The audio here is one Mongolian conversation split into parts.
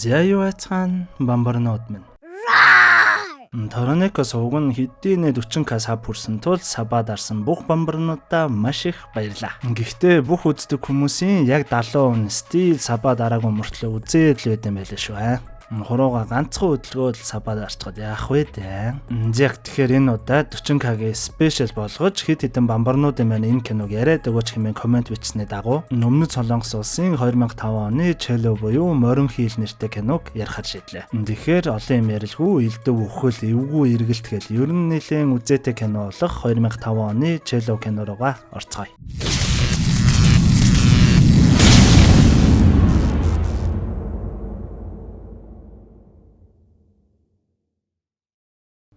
За юу айцхан бамбарнууд минь. Торонеко сууг нь хэдийн 40к саб хүрсэн тул сабаа дарсан бүх бамбарнуудаа маш их баярлаа. Гэхдээ бүх үздэг хүмүүсийн яг 70% стил сабаа дараагүй мөртлөө үзээд л байт юм байлаа шүү. Хурууга ганцхан хөдөлгөөл сабаа дарчгаад яах вэ дээ? Яг тэгэхээр энэ удаад 40k-гийн спешиал болгож хэд хэдэн бамбарнуудын маань энэ киног яриад өгөөч хэмээн комент бичсний дагуу Өмнөд Солонгос улсын 2005 оны Cello буюу Морин хийл нэртэй киног ярихад шийдлээ. Тэгэхээр олон юм ярилгүй, элдв өхөл, эвгүй эргэлт гэл ер нь нэлээд үзээтэй кино болох 2005 оны Cello кино руугаа орцгоё.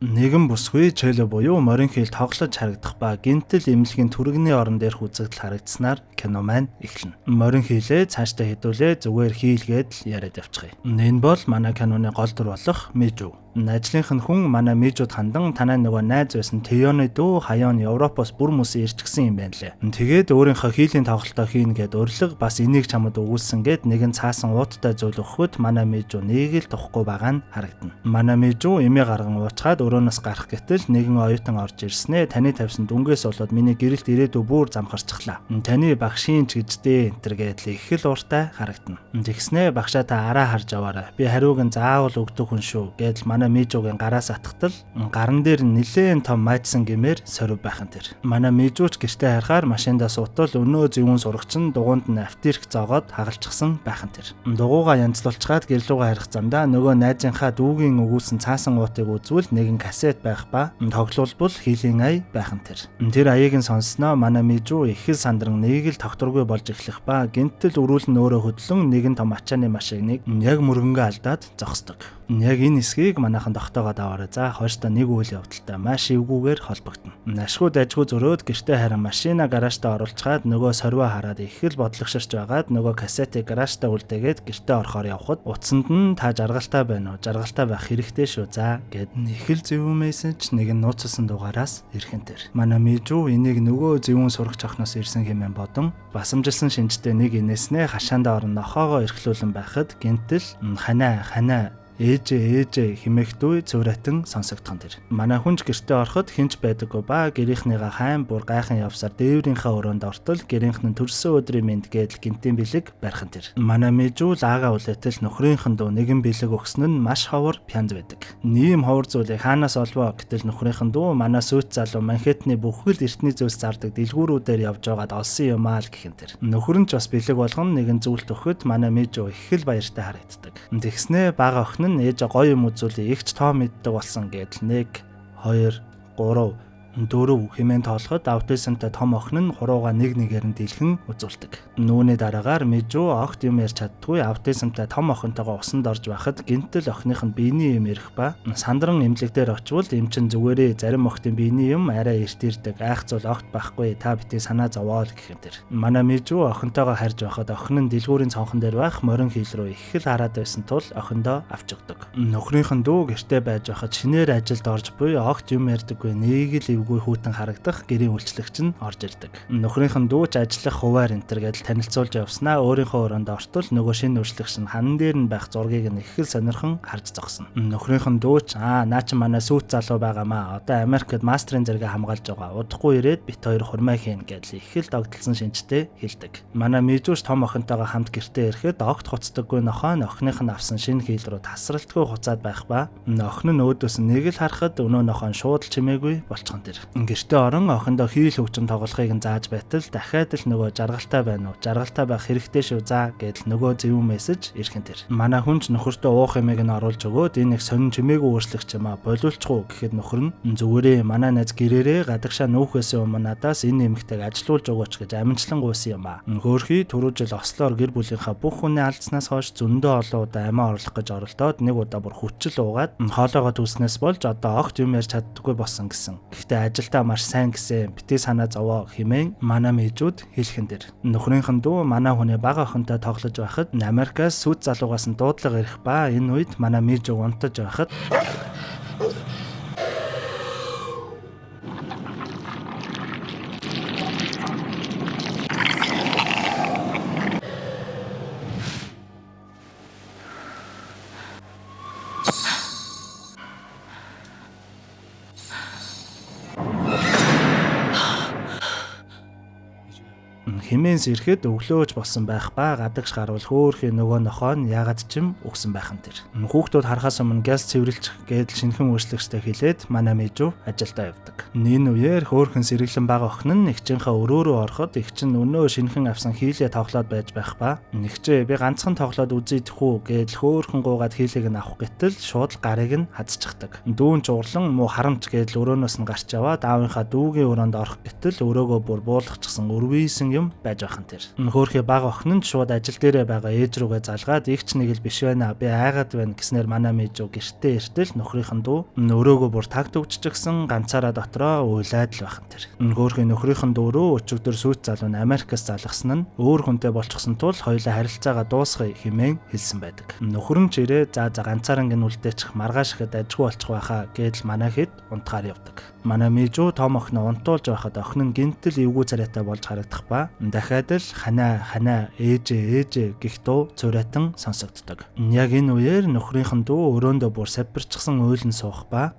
Нэгэн бүсгүй Cello буюу Морин хийл тоглож харагдах ба гинтэл эмнэлгийн түргэний орон дээрх үзэгдэл харагдсанаар кино маань эхэлнэ. Морин хийлээ цаашдаа хэдүүлээ зүгээр хийлгээд л яриад явчихъя. Энэ бол манай киноны гол дүр болох Мижу. Ажлынх нь хүн манай Мижуд хандан танай нөгөө найз байсан Теоны дүү хаяон Европоос бүр мөс ирчихсэн юм байна лээ. Тэгээд өөрийнхөө хийлийн тоглолтоо хийнэ гэд урилга бас энийг чамд өгүүлсэн гэд нэгэн цаасан ууттай зүйл өгөхөд манай Мижу нэг л тухгүй байгаа нь харагдана. Манай Мижу эмээ гарган уучгаад өрөөнөөс гарах гэтэл нэгэн оюутан орж ирснээ таны тавьсан дүнгээс болоод миний гэрэлт ирээдүй бүр замхарчихлаа. Таны багшийн ч гэждээ энтер гэдэл их л ууртай харагдана. Тэгснээ багшаа та араа харж аваарай. Би хариуг нь заавал өгдөг хүн шүү гэдэл манай Мижугийн гараас атгатал гаран дээр нэлээд том майдсан гэмээр сорив байхан тэр. Манай Мижуч гэртээ харахаар машиндаа суутал өнөө зөвүүн сурагч нь дугуунд нь автирк зоогоод хагалчихсан байхан тэр. Дугуугаа янзлуулчгаад гэрлүүгээ харих замдаа нөгөө найзынхаа дүүгийн өгүүлсэн цаасан уутыг үзвэл нэгэн касет байх ба тоглолбол хийлийн ая байхан тэр. Тэр аяыг нь сонссноо манай Мижу их л сандран нэг л тогтворгүй болж эхлэх ба гинтэл өрүүлэн өөрөө хөдлөн нэгэн том ачааны машиныг яг мөргөнгөө алдаад зогсдог. Яг энэ хэсгийг манайхан тогтоогоод аваарай. За хойштоо нэг үйл явдалтай маш эвгүйгээр холбогдно. Ашгүй дайжгүй зөрөөд гэртээ харин машина гаражтаа оруулцгаад нөгөө сорвоо хараад их л бодлогоширч байгаад нөгөө кассетыг гаражтаа үлдээгээд гэртээ орохоор явхад утсанд нь та жаргалтай байна уу? Жаргалтай байх хэрэгтэй шүү. За гэд их л зөв мессеж нэгэн нууцсан дугаараас ирхэн тэр. Манай Мижу энийг нөгөө зөвүүн сурагч охноос ирсэн хэмээн бодон басамжилсан шинжтэй нэг инээснээ хашаандаа орон нохоогоо эрхлүүлэн байхад гинтэл ханаа ээжээ химэхтүй цөврэтэн сонсогдхон тэр. Манай хүнч гэртээ ороход хинч байдаггүй ба гэрийнхнийгаа хайн бур гайхан явсаар дээврийнхээ өрөөнд ортол гэрийнх нь төрсөн өдрийн мэнд гэдэл гинтийн бэлэг барьхан тэр. Манай Мижу лагаа үлээтэл нөхрийнхэн дүү нэгэн бэлэг өгсөн нь маш ховор пянз байдаг. Нийгэм ховор зүйлийг хаанаас олвоо гэтэл нөхрийнхэн дүү манай сүйт залуу Манхэттны бүхэл эртний зүйлс зардаг дэлгүүрүүдээр явж байгаад олсон юм аа л гэхин тэр. Нөхөр нь ч бас бэлэг болгон нэгэн зүйлт өгөхөд манай Мижу их л баяртай харагддаг. Тэгснээ бага охин нь ээж гоё юм үзүүлээ ихч тоо мэддэг болсон гэдэл 1 2 3 4 хэмээн тоолоход аутизмтай том охин нь хурууга нэг нэгээр нь дэлхэн үзүүлдэг. Нүүний дараагаар Мижу огт юм ярьж чаддгүй аутизмтай том охинтойгоо усанд орж байхад гинтэл охиных нь биений юм ярих ба сандран эмнэлэг дээр очивол эмчин зүгээрээ зарим охтын биений юм арай эрт ирдэг айх зүйл огт байхгүй та битгий санаа зовоо л гэх юм тэр. Манай Мижу охинтойгоо харж байхад охин нь дэлгүүрийн цонхон дээр байх Морин хийл рүү их л хараад байсан тул охиндоо авч өгдөг. Нөхрийнхэн дүү гэртээ байж байхад шинээр ажилд орж буй огт юм ярьдаггүй нэг л хүүтэн харагдах гэрийн үйлчлэгч нь орж ирдэг. Нөхрийнхэн дүүч ажиллах хуваар энтер гэдэл танилцуулж явснаа өөрийнхөө өрөөнд ортол нөгөө шинэ үйлчлэгч нь хан дээр нь байх зургийг нь их л сонирхон харж зогсно. Нөхрийнхэн дүүч наа чи манай сүйт залуу байгаамаа. Одоо Америкт мастрын зэрэгээ хамгаалж байгаа. Удахгүй ирээд бит хоёр хурмаа хийн гэдэл их л догтлсон шинжтэй хэлдэг. Манай Мижуш том охинтойгоо хамт гэртээ ирэхэд огт хуцдаггүй нохоо охиных нь авсан шинэ хийл рүү тасралтгүй хуцаад байх ба охин нь өөдөөс нэг л харахад өнөө нохоо шууд л чимээгүй болчихсон тэр. Гэртээ орон охиндоо хийл хөгжим тоглохыг нь зааж байтал дахиад л нөгөө жаргалтай байна уу? Жаргалтай байх хэрэгтэй шүү заа гэдэл нөгөө зөвүүн мессеж ирхэн тэр. Манай хүнч нөхөртөө уух эмээг нь оруулж өгөөд энэ их сонин чимээгүй өөрчлөгч юм а болиулчихгүй гэхэд нөхөр нь зүгээрээ манай найз гэрээрээ гадагшаа нүүхээс өмнө надаас энэ эмэгтэйг ажилуулж өгөөч гэж аминчлан гуйсан юм а. Хөөхий түрүү жил Ослоор гэр бүлийнхаа бүх хүнээ алдснаас хойш зөндөө олон удаа амиа орлох гэж оролдоод нэг удаа бүр хүчил уугаад хоолоогоо түүснээс болж одоо огт юм ярьж чаддаггүй болсон гэсэн. Гэхдээ ажилдаа маш сайн гэсэн битгий санаа зовоо хэмээн манай Мижуд хэлхэн дэр. Нөхрийнхэн дүү манай хүний бага охинтой тоглож байхад Америкаас сүйт залуугаас нь дуудлага ирэх ба энэ үед манай Мижу унтаж байхад Хэмээнс ирэхэд өглөөж болсон байх ба гадагш гарвал хөөхий нөгөө нохоо нь ягаад ч юм өгсөн байх нь тэр. Хүүхдүүд харахаас өмнө газ цэвэрлэх гэдэл шинхэн үйлчлэгчтэй хэлээд манай Мижүү ажилдаа явдаг. Энэ үеэр хөөхөн сэргэлэн бага охин нь эгчийнхээ өрөөрөө ороход эгч нь өнөө шинхэн авсан хийлээ тоглоод байж байх ба нэгчээ би ганцхан тоглоод үзийдэх үү гэдэл хөөхөн гуугаад хийлийг нь авах гэтэл шууд гарыг нь хазчихдаг. Дүүн ч урлан муу харамч гэдэл өрөөнөөс нь гарч яваад аавынхаа дүүгийн өрөөнд орох гэтэл өрөөгөө бүр буулгачихсан өрвийсэн юм байж байхан тэр. Хөөхий бага охин нь шууд ажил дээрээ байгаа ээж рүүгээ залгаад игч нэг л биш байна би айгаад байна гэснээр манай Мижүү гэртээ иртэл нөхрийнхэн дүү өрөөгөө бүр таг төвччихсэн ганцаараа дотроо уйлаад л байхан тэр. Хөөхий нөхрийнхэн дүү рүү өчигдөр сүйт залуу нь Америкаас залгасан нь өөр хүнтэй болчихсон тул хоёулаа харилцаагаа дуусгая хэмээн хэлсэн байдаг. Нөхөр нь ч ирээ за ганцаараа гин үлдээчих маргааш ихэд ажгүй болчих байхаа гэдэл манай хэд унтахаар явдаг. Манай Мижүү том охиноо унтуулж байхад охин нь гинтэл эвгүй царайтай болж харагдах ба дахиад л ханаа ээжээ гэх дуу цуурайтан сонсогддог. Яг энэ үеэр нөхрийнхэн дүү өрөөндөө бүр савбирчсан уйлан суух ба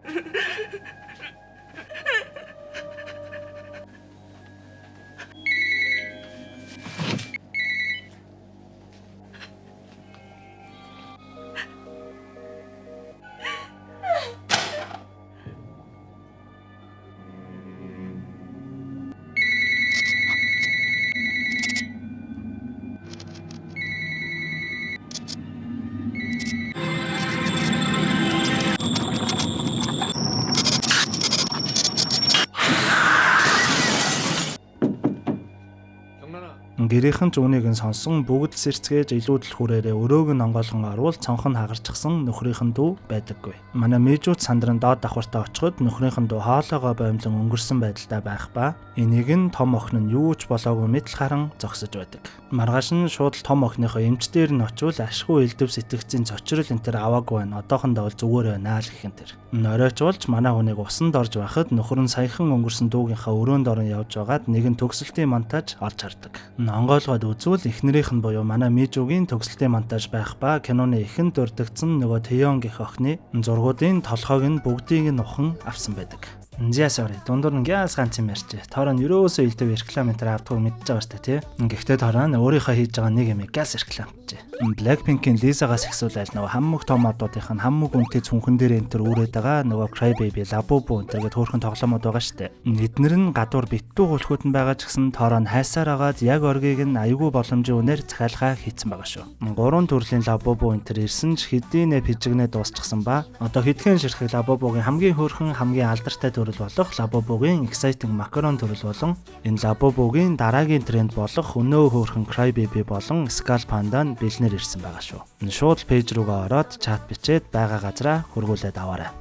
гэрийнхэн ч үүнийг нь сонсон бүгд сэрцгээж илүүдэл хүрээрээ өрөөг нь онгойлгон оруул цонх нь хагарчихсан нөхрийнхэн дүү байдаггүй. Манай Мижүүд сандран доод давхартаа очиход нөхрийнхэн дүү хоолоогоо боомлон өнгөрсөн байдалтай байх ба энийг нь том охин нь юу ч болоогүй мэтэл харан зогсож байдаг. Маргааш нь шууд л том охиныхоо эмч дээр нь очивол ашгүй элдв сэтгцийн цочрол энэ төр аваагүй байна. Одоохондоо бол зүгээр байна л гэх юм тэр. Оройч болж манай хүнийг усанд орж байхад нөхөр нь саяхан өнгөрсөн дүүгийнхаа өрөөнд орон явж байгаад нэгэн төгсөлтийн монтаж олж хардаг. Онгойлгоод үзвэл эхнэрийнх нь буюу манай Мижүүгийн төгсөлтийн монтаж байх ба киноны эхэнд дурддагдсан нөгөө Тэйон гэх охины зургуудын толгойг нь бүгдийг нь ухан авсан байдаг. Sorry. Дундуур нь гяас ганц юм ярьж. Торон ерөөсөө илдэв рекламентаар авдаггүй мэдчихэж байгаа шүү дээ, тий. Гэхдээ торон өөрийнхөө хийж байгаа нэг юм гяас рекламтжээ. Blackpink-ийн Lisa-гаас ихсүүлэл нөгөө хаммог томоодуудынх нь хаммог үнэтэй цүнхэн дээр энэ төр үүрээд байгаа нөгөө Cry Baby, Labubu энэ төргээд хөөрхөн тоглоомод байгаа шүү дээ. Эднэр нь гадуур битүү хөлхөт нь байгаа ч гэсэн торон хайсаар агаад яг оргийг нь аюулгүй боломжийн үнээр захиалгаа хийцэн байгаа шүү. Гурван төрлийн Labubu энэ төр ирсэн ч хэдийнэ пижигнээ дуусчихсан ба одоо хэдхэн ширхэг Labubu-гийн хамгийн хөөрхөн хамгийн алдартай төрөл болох Labubu-гийн Exciting Macaron төрөл болон энэ Labubu-гийн дараагийн тренд болох өнөө хөөрхөн Cry Baby болон Skull Panda нь бэлнэр ирсэн байгаа шүү. Шууд пэйж руугаа ороод чат бичээд байгаа газараа хургуулад аваарай.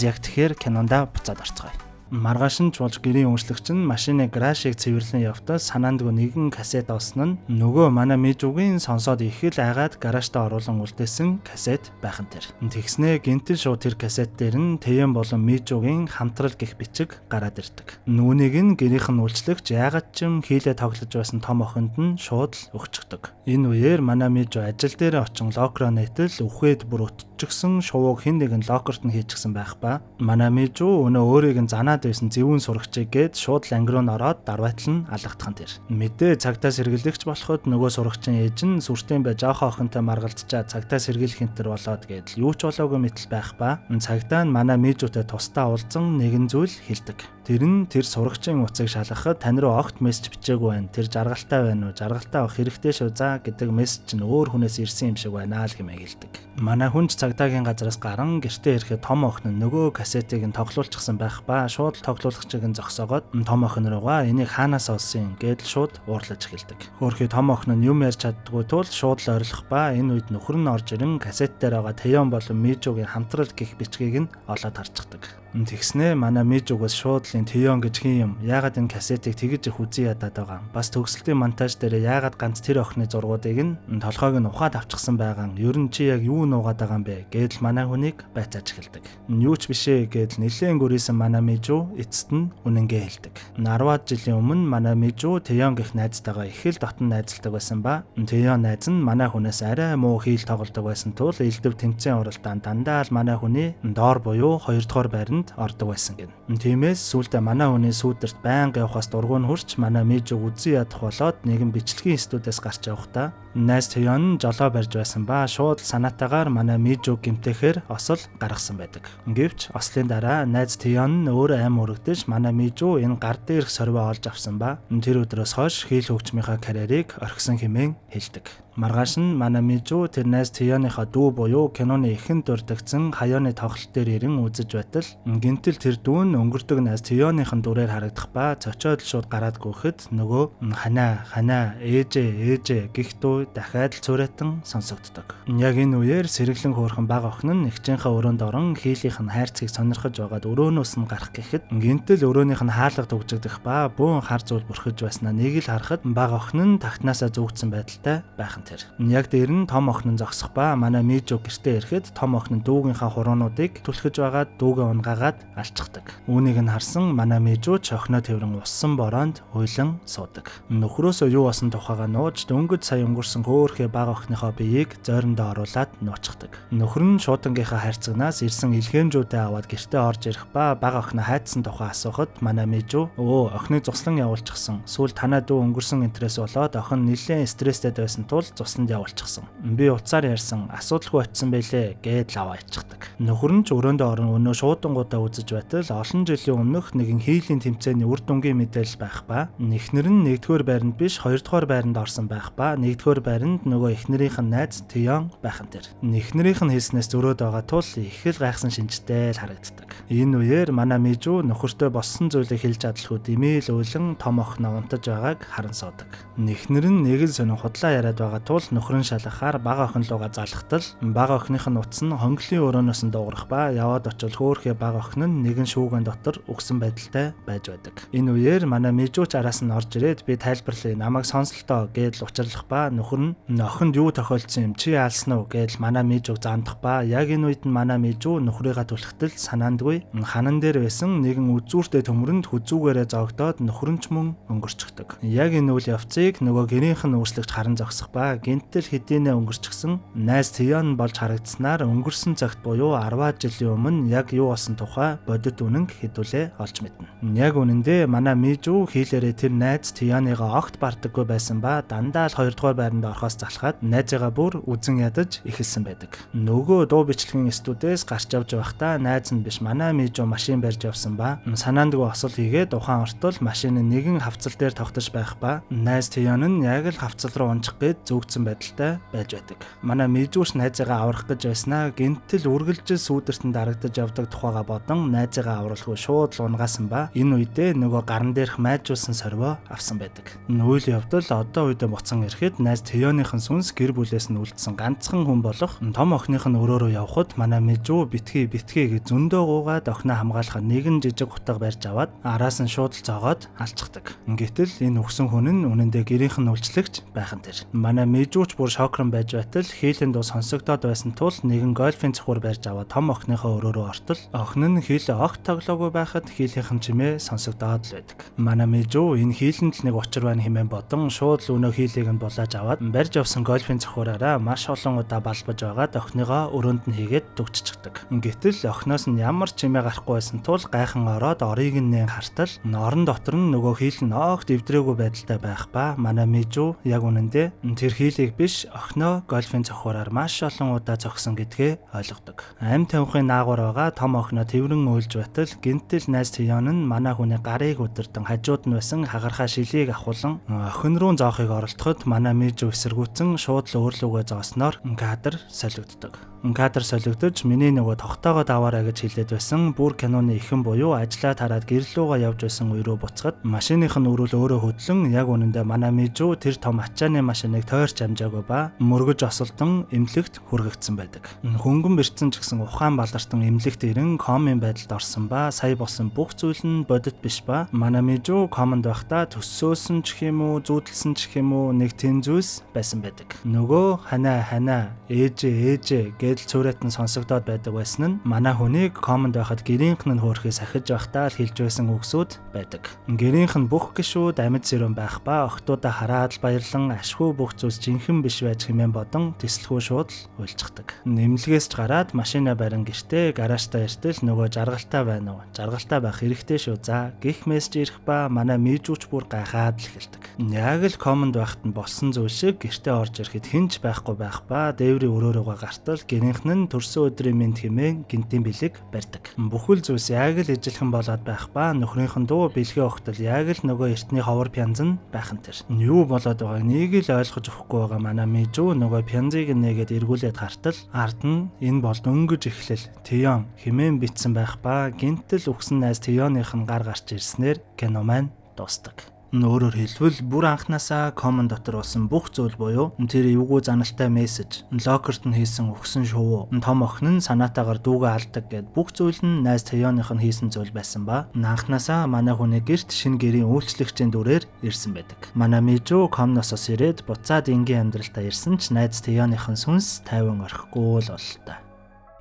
Яг тэгэхээр кинонда буцаад орцгоё. Маргааш нь болж гэрийн үйлчлэгч нь машины гаражийг цэвэрлэн явхдаа санаандгүй нэгэн касет олсон нь нөгөө манай Мижүүгийн сонсоод их л айгаад гаражтаа оруулан үлдээсэн касет байхан тэр. Тэгснээ гинтэн шууд тэр касет дээр нь Тэйэн болон Мижүүгийн хамтрал гэх бичиг гараад ирдэг. Нүунийг нь гэрийнх нь үйлчлэгч яагаад ч юм хийлээ тоглож байсан том охинд нь шууд л өгчдөг. Энэ үеэр манай Мижүү ажил дээр очин локроо нээтэл үхээд бүр өтчихсөн шувууг хэн нэгэн локерт нь хийчихсэн байх ба манай Мижүү өнөө өөрийг нь занаад байсан зөвүүн сурагчийг гээд шууд ланг руу ороод дарбайтал нь алгадхан тэр. Мэдээ цагтаа сэргэлэгч болоход нөгөө сурагчийн ээж нь сүртэй бай жоохон охинтой маргалдчаа цагтаа сэргийлэх энэ төр болоод гээд юу ч болоогүй мэтэл байх ба цагтаа нь манай Мижүүтэй тусдаа уулзсан нэгэн зүйл хэлдэг. Тэр нь тэр сурагчийн утсыг шалгахад тань руу огт мессеж бичээгүй байна. Тэр жаргалтай байна уу? Жаргалтай авах хэрэгтэй шүү за гэдэг мессеж нь өөр хүнээс ирсэн юм шиг байна л хэмээн хэлдэг. Манай хүн ч цагдаагийн газраас гарan гэртээ ирэхэд том охин нь нөгөө касетыг нь тоглуулчихсан байх ба шууд тоглуулагчийг нь зогсоогоод том охин руугаа энийг хаанаас олсон гэдэл шууд уурлаж эхэлдэг. Хөөхий том охин нь юм ярьж чаддгүй тул шууд л орилох ба энэ үед нөхөр нь орж ирэн касет дээр байгаа Тэйон болон Мижүүгийн хамтрал гэх бичгийг нь олоод харцдаг. Тэгснээ манай Мижүүгээс шууд л энэ Тэйон гэж хин юм яагаад энэ касетыг тэгж их үзий ядаад байгаа. Бас төгсөлтийн монтаж дээр яагаад ганц тэр охины зургуудыг нь толгойг нь ухаад авчихсан байгаа. Ер нь чи яг юу юу нуугаад байгаа юм бэ гэдэл манай хүнийг байцааж эхэлдэг. Юу ч бишээ гэдэл нэлээд гүрийсэн манай Мижу эцэст нь үнэнгээ хэлдэг. 10-аад жилийн өмнө манай Мижу Тэйон гэх найзтайгаа их л дотн найзалдаг байсан ба Тэйон найз нь манай хүнээс арай муу хийл тоглодог байсан тул элдв тэмцээн уралдаанд дандаа л манай хүний доор буюу 2 дугаар байранд ордог байсан гин. Тиймээс сүүлдээ манай хүний сүүдэрт байнга явахаас дургуун хурч манай Мижу үзэн ядах болоод нэгэн бичлэгийн студиэс гарч явахдаа найз Тэйон жолоо барьж байсан ба шууд санаатаагаар манай Мижу гэмтэхээр осол гаргасан байдаг. Гэвч ослын дараа найз Тэйон өөрөө аим өргөдөж манай Мижу энэ гар дээрх сорвоо олж авсан ба тэр өдрөөс хойш хийл хөгжмийнхаа карьерийг орхисон хэмээн хэлдэг. Маргааш нь манай Мижу тэр найз Тэйоныхаа дүү буюу киноны эхэнд дурддагсан хаяоны тоглолт дээр ирэн үзэж байтал гинтэл тэр дүүн өнгөрдөг найз Тэйоныхын дүрээр харагдах ба цочоод шууд гараад гүйхэд нөгөө ханаа ээжээ гэх дуу дахиад л цуурайтан сонсогддог. Яг энэ үеэр сэргэлэн хөөрхөн бага охин нь эгчийнхээ өрөөнд орон хийлийнх нь хайрцгийг сонирхож байгаад өрөөнөөс нь гарах гэхэд гинтэл өрөөнийх нь хаалга дүгжигдэх ба бөөн хар зүйл бүрхэж байснаа нэг л харахад бага охин нь тагтнаасаа зүгдсэн байдалтай байх. Яг дээр нь том охин нь зогсох ба манай Мижу гэртээ ирэхэд том охин нь дүүгийнхаа хуруунуудыг түлхэж байгаад дүүгээ унгаагаад алччихдаг. Үүнийг нь харсан манай Мижу ч охиноо тэрэн уссан бороонд уйлан суудаг. Нөхрөөсөө юу болсон тухайгаа нууж дөнгөж сая өнгөрсөн хөөхөө бага охиныхоо биеийг зойрондоо оруулаад нуучдаг. Нөхөр нь шуудангийнхаа хайрцагнаас ирсэн илгээмжүүдээ аваад гэртээ орж ирэх ба бага охиноо хайцсан тухай асуухад манай Мижу охиныг цуслан явуулчихсан. Сүүл танаа дүү өнгөрсөн энтрээс болоод охин нэлээд стресстэй байсан тул цусланд явуулчихсан. Би уцаар ярьсан асуудалгүй очисон байлээ гээд лав ачдаг. Нөхөр нь ч өрөөндөө орон өнөө шуудангуудаа үзэж байтал олон жилийн өмнөх нэгэн хийлийн тэмцээний үр дүнгийн мэдээлэл байх ба эхнэр нь 1-р байранд биш 2-р байранд орсон байх ба 1-р байранд нөгөө эхнэрийнх нь найз Тэйон байхан тэр. Эхнэрийнх нь хэлснээс зөрөөд байгаа тул их л гайхсан шинжтэй л харагддаг. Энэ үеэр манай Мижу нөхөртөө болсон зүйлийг хэлж чадалгүй димээл уйлан том охиноо унтаж байгааг харан суудаг. Эхнэр нь нэг л сонин худлаа яриад байгаа тул нөхрөн шалгахаар бага охин лугаа залхтал бага охиных нь утас нь хонглын өрөөнөөс нь дуугарах ба яваад очил хөөхөө бага охин нь нэгэн шүүгэн дотор өгсөн байдалтай байж байдаг. Энэ үеэр манай Мижу ч араас нь орж ирээд би тайлбарлая намайг сонслтоо гэдэл учрлах ба нөхөр нь охинд юу тохиолдсон юм чи яалсан уу гэдэл манай Мижуг заандах ба яг энэ үед нь манай Мижу нөхрийгээ түлхтэл санаандгүй ханан дээр байсан нэгэн үзүүртэй төмөрөнд хүзүүгээрээ зогдоод нөхөр нь ч мөн өнгөрчихдөг. Яг энэ үйл явцыг нөгөө гэрийнх нь үүслэгч харан зогсох ба гинтэл хэдийнэ өнгөрчихсөн найз Тэйон болж харагдсанаар өнгөрсөн цагт буюу 10-аад жилийн өмнө яг юу болсон тухай бодит үнэнг хэдүүлээ олж мэднэ. Яг үнэндээ манай Мижу хийлээрээ тэр найз Тэйоныгоо огт бардаггүй байсан ба дандаа л 2-р байранд орохоос залхаад найзыгаа бүр үзэн ядаж эхэлсэн байдаг. Нөгөө дуу бичлэгийн студиэс гарч явж байхдаа найз нь биш манай Мижу машин барьж явсан ба санаандгүй осол хийгээд ухаан ортол машин нь нэгэн хавцал дээр тогтож байх ба найз Тэйон нь яг л хавцал руу унчих гээд зүгдсэн байдалтай байж байдаг. Манай Мижуш найзыгаа аврах гэж байснаа гинтэл үргэлжил сүүдэртэн дарагдаж явдаг тухайга бодон найзыгаа авралгүй шууд л унгасан ба энэ үедээ нөгөө гаран дээрх майжуулсан сорвоо авсан байдаг. Үйл явдал одоо үедээ буцан ирэхэд найз Тэйоныхын сүнс гэр бүлээс нь үлдсэн ганцхан хүн болох том охиных нь өрөөрөө явхад манай Мижу битгий гэж зөндөө гуугаад охиноо хамгаалахад нэгэн жижиг утга барьж аваад араас нь шууд л зоогоод алччихдаг. Гэтэл энэ өгсөн хүн нь үнэндээ гэрийнх нь үйлчлэгч байхан тэр. Манай Мижуч бүр шокрон байж байтал хийлийн дуу сонсогдоод байсан тул нэгэн гольфийн цохор барьж аваад том охиныхоо өрөөрөө ортол охин нь хийлээ огт тоглоогүй байхад хийлийнхэн чимээ сонсогдоод л байдаг. Манай Мижу энэ хийлэнд л нэг учир байна хэмээн бодон шууд л өнөө хийлийг нь булааж аваад барьж авсан гольфийн цохораараа маш олон удаа балбаж байгаад охиныгоо өрөөнд нь хийгээд дүгччихдэг. Гэтэл охиноос нь ямар чимээ гарахгүй байсан тул гайхан ороод орыг нь хартал орон дотор нь нөгөө хийл нь огт эвдрээгүй байдалтай байх ба манай Мижу яг үнэндээ тэр хийлийг биш охиноо гольфийн цохороор маш олон удаа зогсон гэдгээ ойлгодог. Амь тамхины наагур байгаа том охиноо тэрэн уйлж байтал гинтэл найз Тэйон нь манай хүний гарыг удирдан хажууд нь байсан хагархаа шилийг ахуулан охин руу зоохыг оролдоход манай Мижу эсэргүүцэн шууд л өөрлөгөө зоосноор кадр солигддог. Кадр солигдож миний нөгөө тогтоогоод аваарай гэж хэлээд байсан бүр киноны ихэн буюу ажлаа тараад гэрлүүгээ явж байсан үе рүү буцахад машиных нь өрөөл өөрөө хөдлөн яг үнэндээ манай Мижу тэр том ачааны машиныг ойрч амжаагүй ба мөргөж осолдон эмнэлэгт хүргэгдсэн байдаг. Хөнгөн бэрцэн ч гэсэн ухаан балартан эмнэлэгт ирэн комын байдалд орсон ба сая болсон бүх зүйл нь бодит биш ба Манамижу комонд байхдаа төссөөсөн ч гэх юм уу, зүүдэлсэн ч гэх юм уу нэг тэн зүйлс байсан байдаг. Нөгөө ханаа ээжээ гэдэл цууратан сонсогдоод байдаг байсан нь манай хүнийг комонд байхад гэрийнх нь хөөрхөөс ахиж байхдаа л хэлж байсан үгсүүд байдаг. Гэрийнх нь бүх гişүүд амьд сэрүүн байх ба охтуудаа хараад л баярлан ашгүй бүх зүйлс жинхэнэ биш байж хэмээн бодон тэслэхүү шууд л уйлчихдаг. Нэмлэгээс ч гараад машина барин гэртээ гараажтаа иртэл нөгөө жаргалтай байна уу? Жаргалтай байх хэрэгтэй шүү. За гих мессеж ирэх ба манай Мижүүч бүр гайхаад л эхэлдэг. Яг л комонд байхад нь болсон зүйл шиг гэртээ орж ирэхэд хинч байхгүй байх ба дээврийн өрөөрөөгөө гартал гэрийнх нь төрсөн өдрийн мэнд хэмээн гинтийн бэлэг барьдаг. Бүхэл зүйлс яг л ижилхэн болоод байх ба нөхрийнхэн дуу бэлгээ өгтөл яг л нөгөө эртний ховор пянз нь байх нь тэр. Юу болоод байгааг нэг л ойлгож өгөхгүй байгаа манай Мижүү нөгөө пянзыг нээгээд эргүүлээд гартал ард нь энэ бол дөнгөж эхлэл Тэйон хэмээн битсэн байх ба гинтэл үгсэн найз Тэйоных нь гар гарч ирснээр кино маань дуустдаг. Өөрөөр хэлбэл бүр анханасаа комон дотор болсон бүх зүйл буюу тэр эвгүй заналтай мессеж, локерт нь хийсэн өгсөн шувуу, том охин нь санаатаагаар дүүгээ алдаг гэд бүх зүйл нь найз Тэйоных нь хийсэн зүйл байсан ба анханасаа манай хүний гэрт шинэ гэрийн үйлчлэгчийн дүрээр ирсэн байдаг. Манай Мижүү комносоос ирээд буцаад энгийн амьдралтаа ирсэн ч найз Тэйоных нь сүнс тайван орхихгүй л боллоо.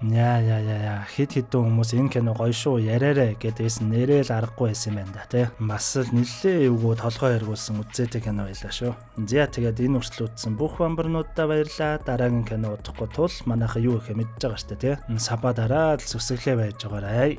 Яа хит хитэн хүмүүс энэ кино гоё шүү яриарэ гэдгээс нэрэл аргагүй байсан юм байна да тий. Бас л нэлээ эвгүй толгой эргүүлсэн үзээтэй кино байлаа шүү. За тэгээд энэ хүртэл үзсэн бүх бамбарнуудаа баярлаа. Дараагийн кино удахгүй тул манайха юу ихэ мэдж байгаа штэ тий. Сабаа дараа л сүсэглээ байж байгаарай.